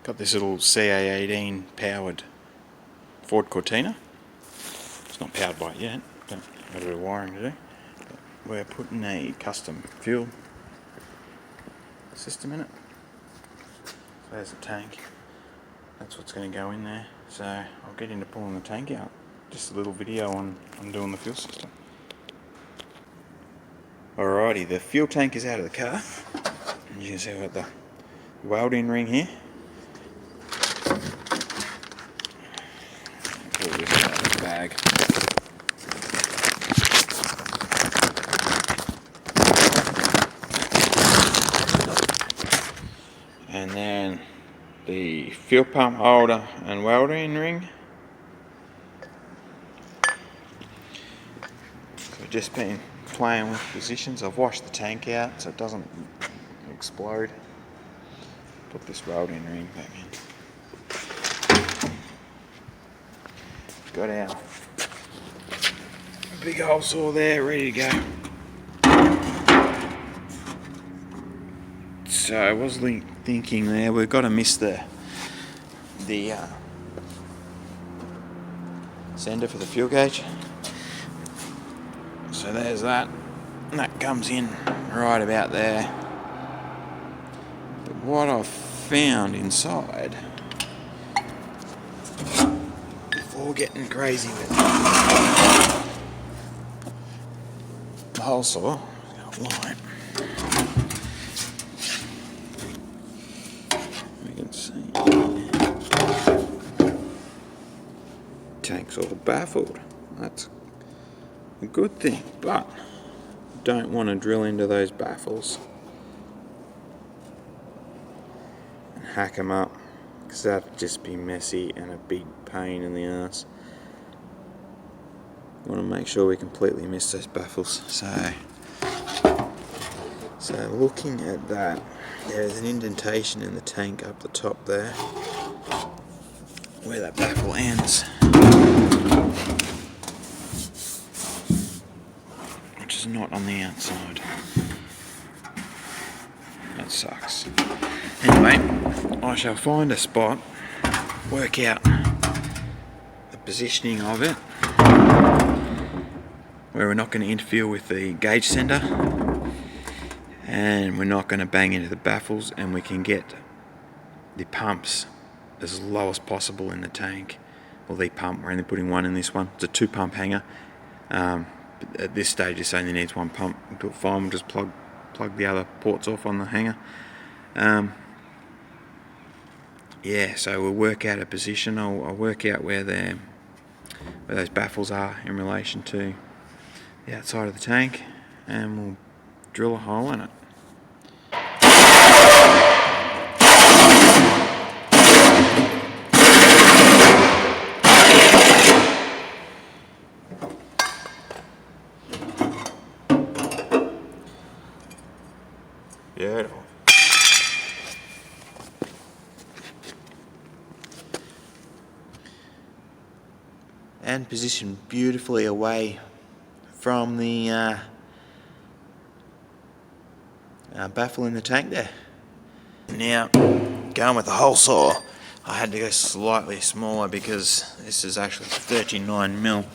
Got this little CA18 powered Ford Cortina. It's not powered by it yet, got a bit of wiring to do. But we're putting a custom fuel system in it. So there's the tank. That's what's going to go in there. So I'll get into pulling the tank out. Just a little video on doing the fuel system. Alrighty, the fuel tank is out of the car. And you can see we've got the welding ring here. Pull this out of the bag. And then the fuel pump holder and welding ring. So I've just been playing with positions. I've washed the tank out so it doesn't explode. Put this welding ring back in. Got our big hole saw there ready to go. So I was thinking there, we've got to miss the sender for the fuel gauge. So there's that. And that comes in right about there. But what I've found inside, before getting crazy with the hole saw, line. We can see tank's all baffled. That's a good thing, but don't want to drill into those baffles and hack them up, because that'd just be messy and a big pain in the ass. Want to make sure we completely miss those baffles. So looking at that, there's an indentation in the tank up the top there where that baffle ends, which is not on the outside. That sucks. Anyway, I shall find a spot, work out the positioning of it, where we're not going to interfere with the gauge sender, and we're not going to bang into the baffles, and we can get the pumps as low as possible in the tank. Well, the pump, we're only putting one in this one. It's a 2-pump hanger. But at this stage it only needs 1 pump. We'll do it fine. We'll just plug the other ports off on the hanger. Yeah, so we'll work out a position. I'll work out where those baffles are in relation to the outside of the tank, and we'll drill a hole in it. Beautiful. And positioned beautifully away from the baffle in the tank there. Now, going with the hole saw, I had to go slightly smaller because this is actually 39mm.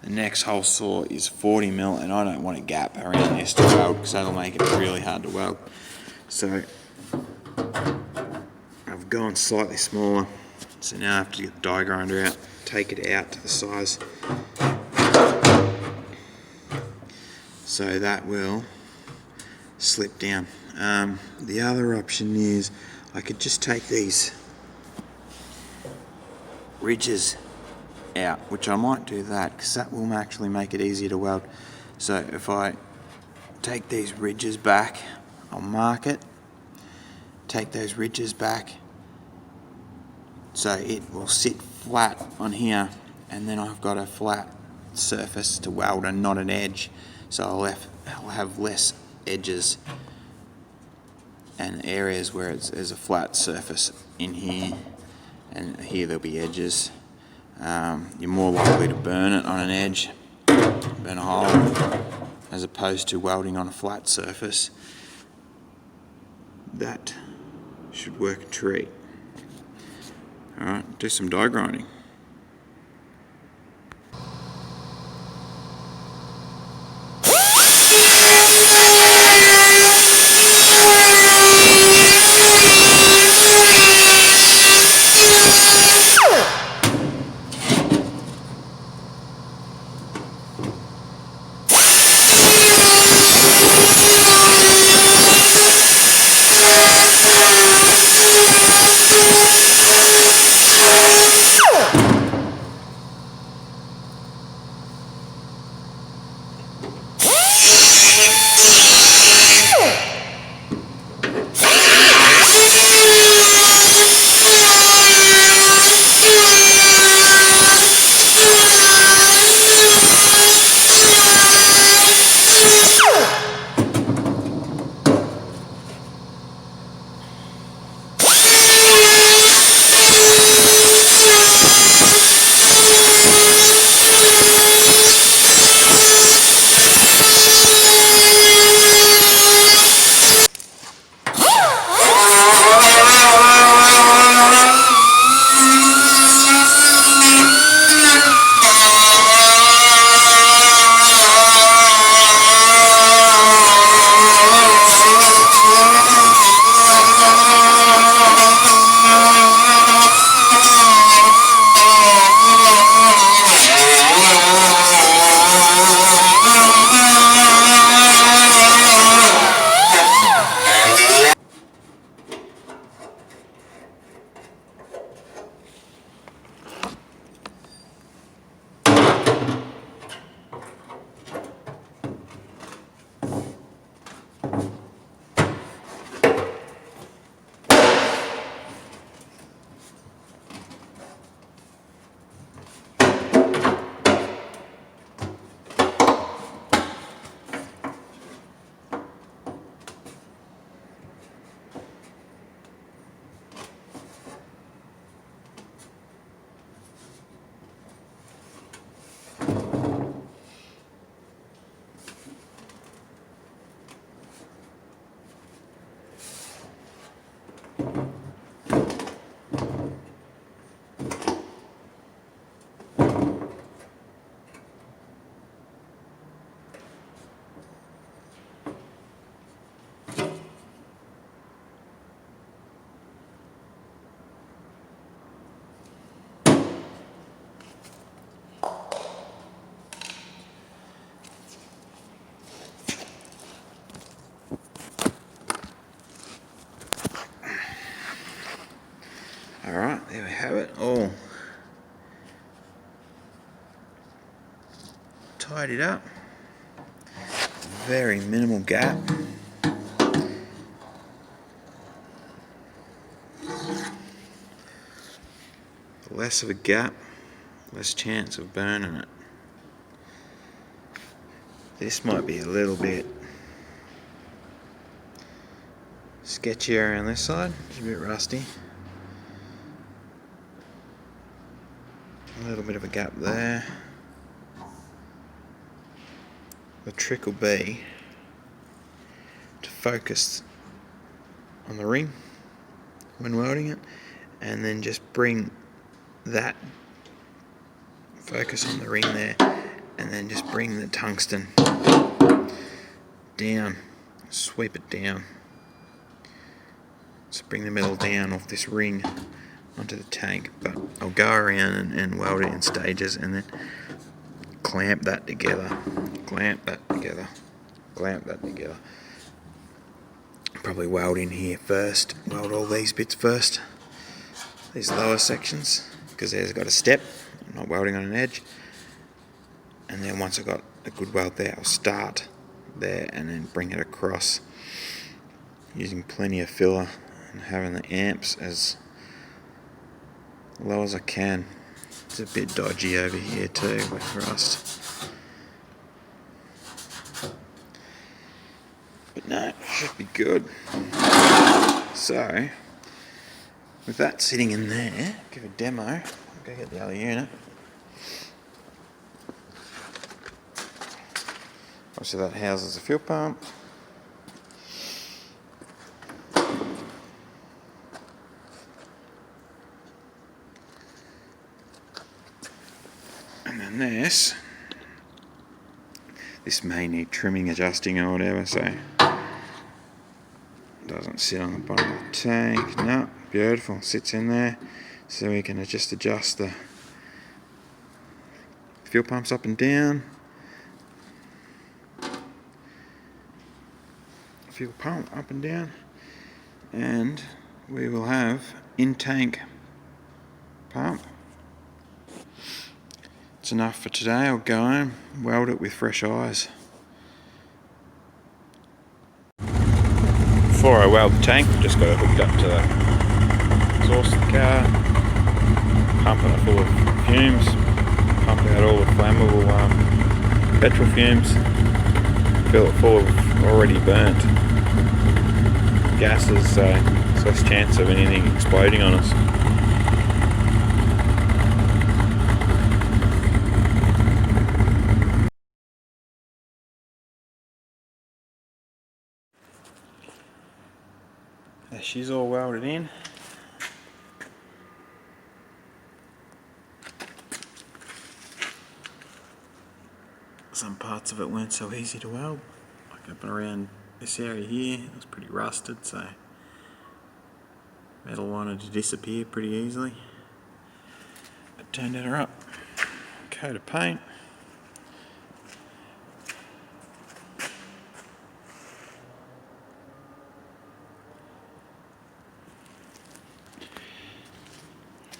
The next hole saw is 40mm, and I don't want a gap around this to weld because that'll make it really hard to weld. So I've gone slightly smaller. So now I have to get the die grinder out, take it out to the size. So that will slip down. The other option is I could just take these ridges out, which I might do that because that will actually make it easier to weld. So if I take these ridges back, I'll mark it, take those ridges back so it will sit flat on here, and then I've got a flat surface to weld and not an edge, so I'll have less edges and areas where there's a flat surface in here, and here there'll be edges. You're more likely to burn it on an edge, burn a hole, as opposed to welding on a flat surface. That should work a treat. Alright, do some die grinding. Alright, there we have it all tidied up. Very minimal gap. Less of a gap, less chance of burning it. This might be a little bit sketchy around this side, it's a bit rusty. A little bit of a gap there. The trick will be to focus on the ring when welding it, and then just bring that focus on the ring there, and then just bring the tungsten down, sweep it down. So bring the metal down off this ring onto the tank, but I'll go around and weld it in stages, and then clamp that together, clamp that together, clamp that together. Probably weld in here first, weld all these bits first, these lower sections, because there's got a step, I'm not welding on an edge. And then once I've got a good weld there, I'll start there and then bring it across using plenty of filler and having the amps as low as I can. It's a bit dodgy over here too with rust. But no, it should be good. So, with that sitting in there, give a demo. I'll go get the other unit. Obviously that houses a fuel pump. And this may need trimming, adjusting or whatever, so it doesn't sit on the bottom of the tank. No, beautiful, sits in there, so we can just adjust the fuel pumps up and down. Fuel pump up and down, and we will have in-tank pump. It's enough for today. I'll go home, weld it with fresh eyes. Before I weld the tank, just got it hooked up to the exhaust of the car, pumping it full of fumes, pump out all the flammable petrol fumes, fill it full of already burnt gases, so there's less chance of anything exploding on us. She's all welded in. Some parts of it weren't so easy to weld, like up and around this area here, it was pretty rusted, so metal wanted to disappear pretty easily. But turned her up. Coat of paint.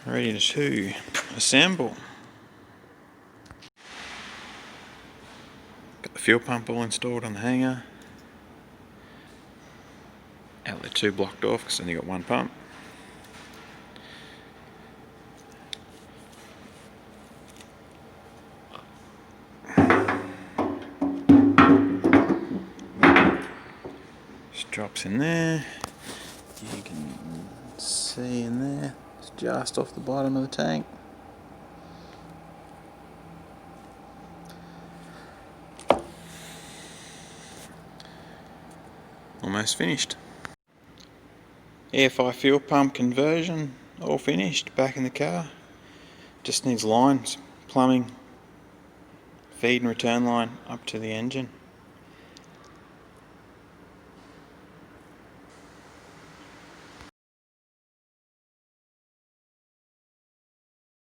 Ready to assemble. Got the fuel pump all installed on the hanger. Outlet 2 blocked off because I only got one pump. Just drops in there. You can see in there. It's just off the bottom of the tank. Almost finished. EFI fuel pump conversion, all finished, back in the car. Just needs lines, plumbing, feed and return line up to the engine.